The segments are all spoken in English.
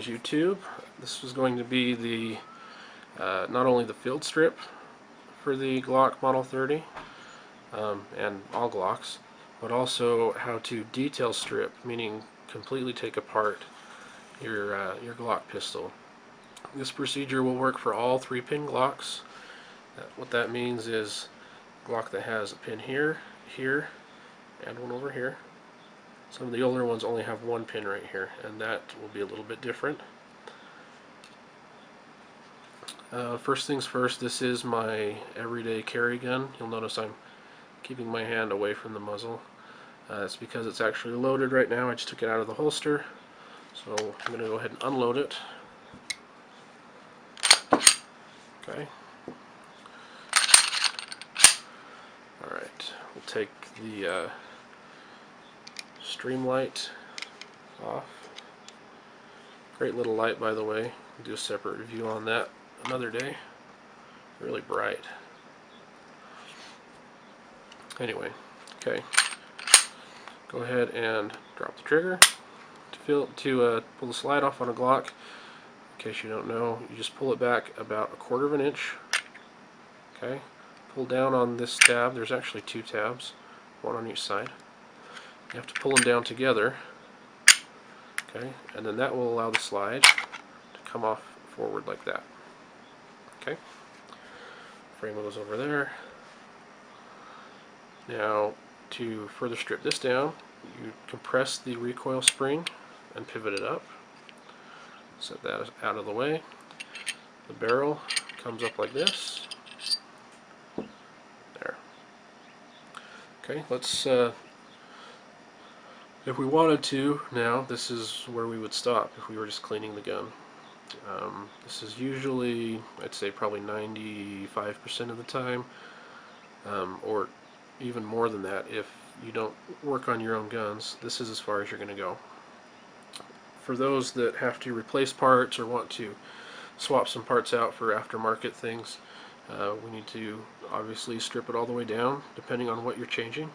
Greetings YouTube. This is going to be the not only the field strip for the Glock Model 30 and all Glocks, but also how to detail strip, meaning completely take apart your Glock pistol. This procedure will work for all 3-pin Glocks. What that means is Glock that has a pin here, here, and one over here. Some of the older ones only have one pin right here, and that will be a little bit different. First things first, this is my everyday carry gun. You'll notice I'm keeping my hand away from the muzzle. That's because it's actually loaded right now. I just took it out of the holster. So I'm going to go ahead and unload it. Okay. Alright, we'll take the stream light off. Great little light, by the way. We'll do a separate review on that another day. Really bright. Anyway, okay. Go ahead and drop the trigger. To pull the slide off on a Glock, in case you don't know, you just pull it back about 1/4 of an inch. Okay. Pull down on this tab. There's actually 2 tabs, one on each side. You have to pull them down together. Okay, and then that will allow the slide to come off forward like that. Okay, frame goes over there. Now, to further strip this down, you compress the recoil spring and pivot it up. Set that out of the way. The barrel comes up like this. There. Okay, let's if we wanted to, now, this is where we would stop if we were just cleaning the gun. This is usually, I'd say probably 95% of the time, or even more than that if you don't work on your own guns. This is as far as you're going to go. For those that have to replace parts or want to swap some parts out for aftermarket things, we need to obviously strip it all the way down, depending on what you're changing.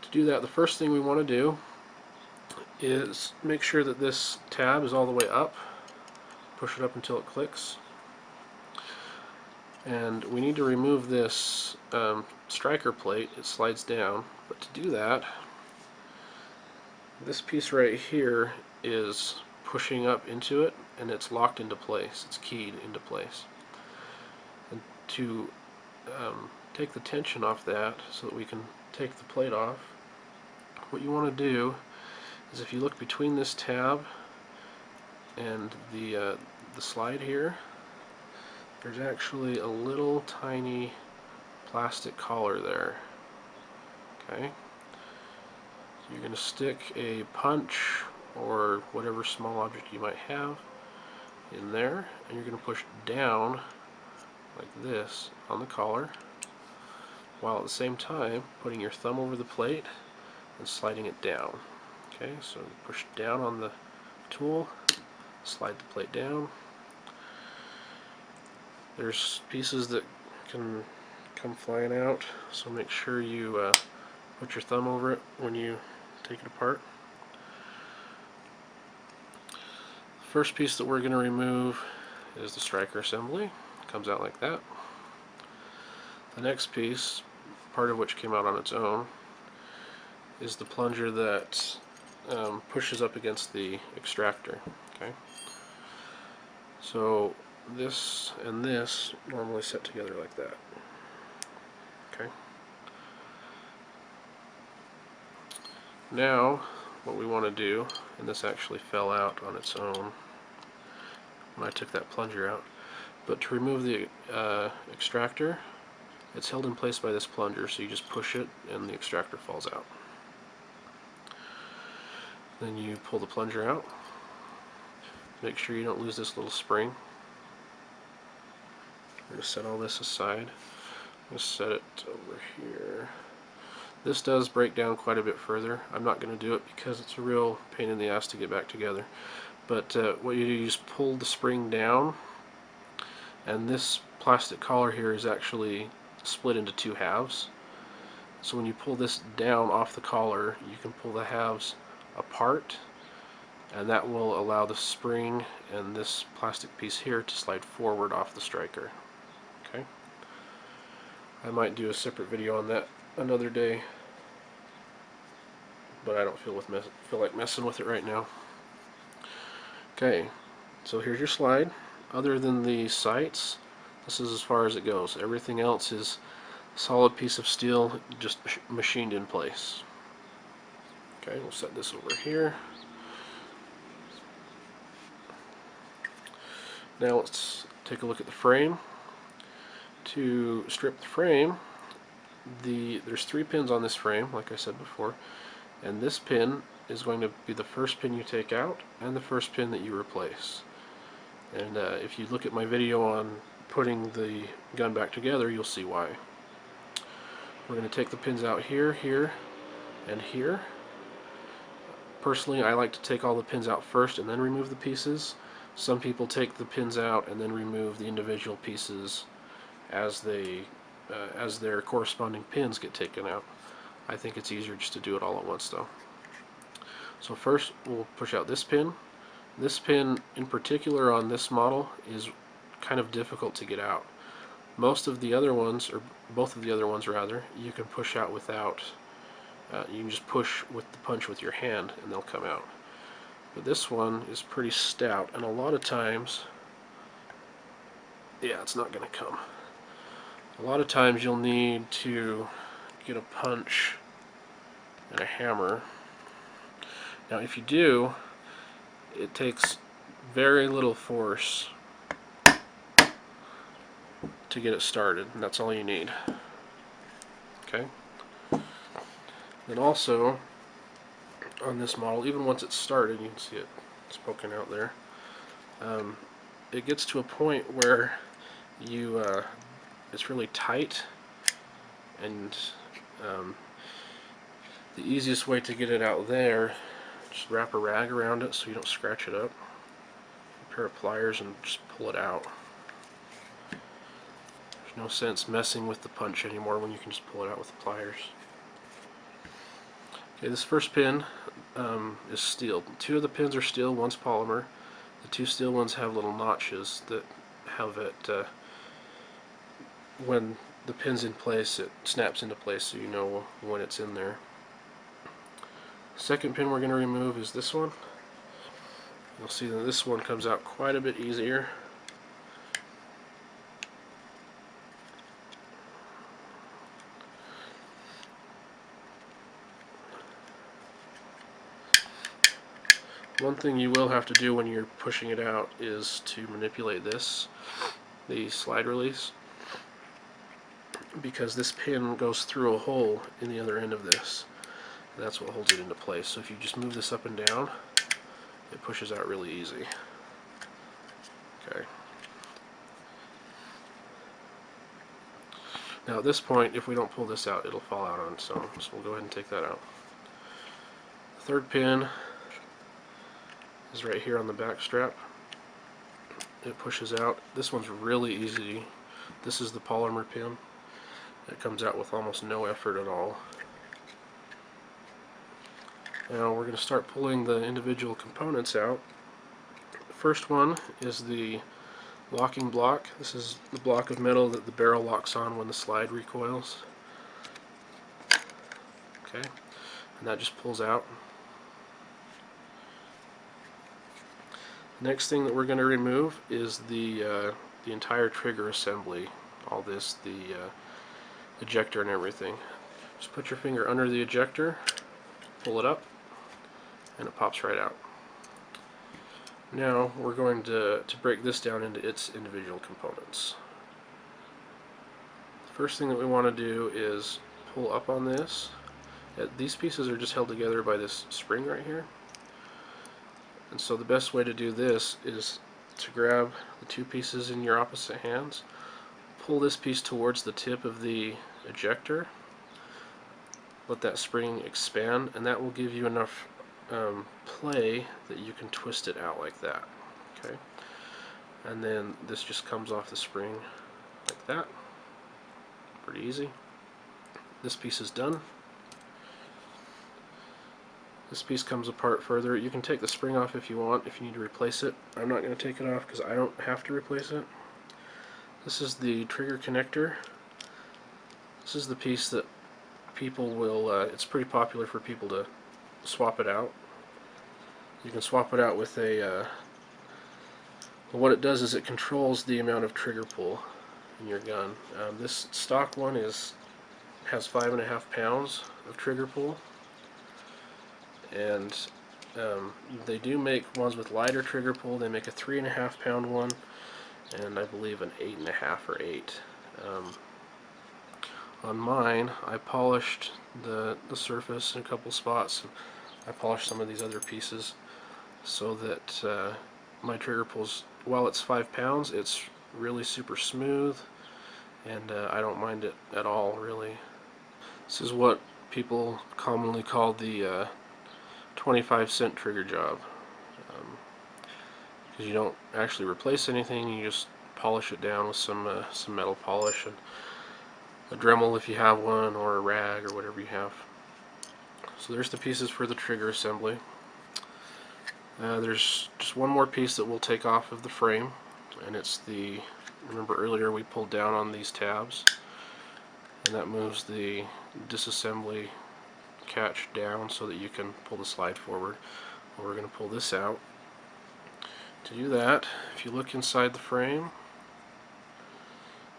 To do that, the first thing we want to do is make sure that this tab is all the way up. Push it up until it clicks. And we need to remove this striker plate. It slides down. But to do that, this piece right here is pushing up into it, and it's locked into place. It's keyed into place. And to take the tension off that so that we can take the plate off, what you want to do is, if you look between this tab and the slide here, there's actually a little tiny plastic collar there. Okay, so you're going to stick a punch or whatever small object you might have in there, and you're going to push down like this on the collar, while at the same time putting your thumb over the plate and sliding it down. Okay, so push down on the tool, slide the plate down. There's pieces that can come flying out, so make sure you put your thumb over it when you take it apart. The first piece that we're going to remove is the striker assembly. It comes out like that. The next piece, part of which came out on its own, is the plunger that pushes up against the extractor. Okay, so this and this normally set together like that. Okay. Now, what we want to do, and this actually fell out on its own when I took that plunger out, but to remove the extractor, it's held in place by this plunger, so you just push it and the extractor falls out. Then you pull the plunger out. Make sure you don't lose this little spring. I'm going to set all this aside. I'm going to set it over here. This does break down quite a bit further. I'm not going to do it because it's a real pain in the ass to get back together. But what you do, you just pull the spring down, and this plastic collar here is actually split into 2 halves. So when you pull this down off the collar, you can pull the halves apart and that will allow the spring and this plastic piece here to slide forward off the striker. Okay, I might do a separate video on that another day, but I don't feel like messing with it right now. Okay, so here's your slide. Other than the sights, this is as far as it goes. Everything else is a solid piece of steel, just machined in place. Okay, we'll set this over here. Now let's take a look at the frame. To strip the frame, there's 3 pins on this frame, like I said before, and this pin is going to be the first pin you take out and the first pin that you replace. And if you look at my video on putting the gun back together, you'll see why. We're going to take the pins out here, here, and here. Personally, I like to take all the pins out first and then remove the pieces. Some people take the pins out and then remove the individual pieces as their corresponding pins get taken out. I think it's easier just to do it all at once though. So first we'll push out this pin. This pin in particular on this model is kind of difficult to get out. Most of the other ones, or both of the other ones rather, you can push out without, you can just push with the punch with your hand and they'll come out. But this one is pretty stout, and a lot of times, yeah, it's not going to come. A lot of times you'll need to get a punch and a hammer. Now if you do, it takes very little force to get it started, and that's all you need. Okay? Then also, on this model, even once it's started, you can see it's poking out there, it gets to a point where it's really tight, and the easiest way to get it out there, just wrap a rag around it so you don't scratch it up, a pair of pliers, and just pull it out. There's no sense messing with the punch anymore when you can just pull it out with the pliers. Okay, this first pin is steel. 2 of the pins are steel, one's polymer. The 2 steel ones have little notches that have it, when the pin's in place, it snaps into place so you know when it's in there. Second pin we're going to remove is this one. You'll see that this one comes out quite a bit easier. One thing you will have to do when you're pushing it out is to manipulate this, the slide release, because this pin goes through a hole in the other end of this. And that's what holds it into place. So if you just move this up and down, it pushes out really easy. Okay. Now at this point, if we don't pull this out, it'll fall out on its own. So we'll go ahead and take that out. The third pin is right here on the back strap. It pushes out. This one's really easy. This is the polymer pin. It comes out with almost no effort at all. Now we're going to start pulling the individual components out. The first one is the locking block. This is the block of metal that the barrel locks on when the slide recoils. Okay, and that just pulls out. Next thing that we're going to remove is the entire trigger assembly. All this, the ejector and everything. Just put your finger under the ejector, pull it up, and it pops right out. Now we're going to break this down into its individual components. The first thing that we want to do is pull up on this. These pieces are just held together by this spring right here. And so the best way to do this is to grab the 2 pieces in your opposite hands, pull this piece towards the tip of the ejector, let that spring expand, and that will give you enough play that you can twist it out like that. Okay, and then this just comes off the spring like that. Pretty easy. This piece is done. This piece comes apart further. You can take the spring off if you want, if you need to replace it. I'm not going to take it off because I don't have to replace it. This is the trigger connector. This is the piece that people will, it's pretty popular for people to swap it out. You can swap it out with a, what it does is it controls the amount of trigger pull in your gun. This stock one has 5.5 pounds of trigger pull, and they do make ones with lighter trigger pull. They make a 3.5 pound one, and I believe an 8.5 or 8. On mine, I polished the surface in a couple spots, and I polished some of these other pieces so that my trigger pulls, while it's 5 pounds, it's really super smooth, and I don't mind it at all, really. This is what people commonly call the 25-cent trigger job, because you don't actually replace anything, you just polish it down with some metal polish and a Dremel if you have one, or a rag, or whatever you have. So there's the pieces for the trigger assembly. There's just one more piece that we'll take off of the frame, and it's the, remember earlier we pulled down on these tabs, and that moves the disassembly catch down so that you can pull the slide forward. Well, we're going to pull this out. To do that, if you look inside the frame,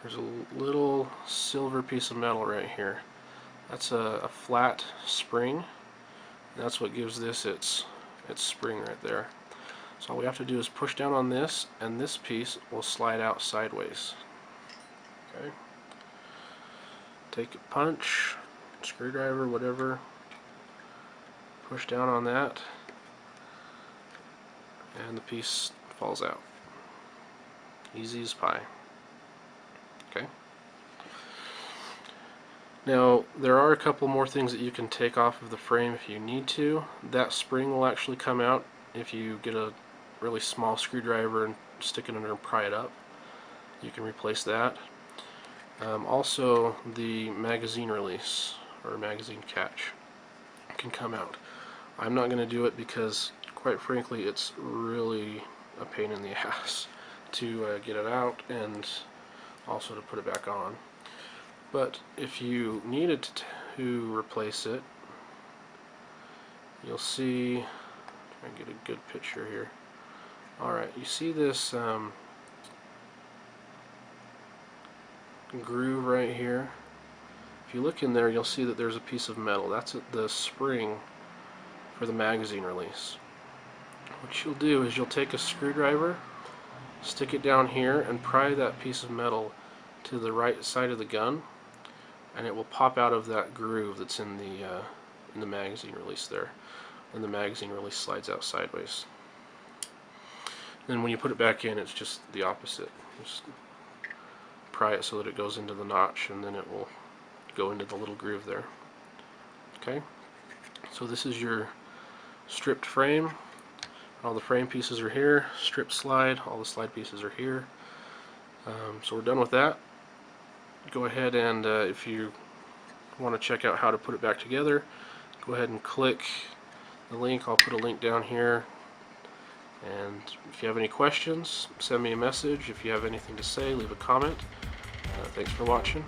there's a little silver piece of metal right here. That's a flat spring. That's what gives this its spring right there. So all we have to do is push down on this, and this piece will slide out sideways. Okay. Take a punch, screwdriver, whatever. Push down on that, and the piece falls out. Easy as pie. Okay. Now, there are a couple more things that you can take off of the frame if you need to. That spring will actually come out if you get a really small screwdriver and stick it under and pry it up. You can replace that. Also, the magazine release, or magazine catch, can come out. I'm not going to do it because, quite frankly, it's really a pain in the ass to get it out and also to put it back on. But if you needed to replace it, you'll see, try and get a good picture here. Alright, you see this groove right here? If you look in there, you'll see that there's a piece of metal. That's the spring for the magazine release. What you'll do is you'll take a screwdriver, stick it down here, and pry that piece of metal to the right side of the gun, and it will pop out of that groove that's in the magazine release there, and the magazine release slides out sideways. Then when you put it back in, it's just the opposite. Just pry it so that it goes into the notch, and then it will go into the little groove there. Okay, so this is your stripped frame. All the frame pieces are here. Stripped slide, all the slide pieces are here. So we're done with that. Go ahead and if you want to check out how to put it back together, go ahead and click the link. I'll put a link down here, and if you have any questions, send me a message. If you have anything to say, leave a comment. Thanks for watching.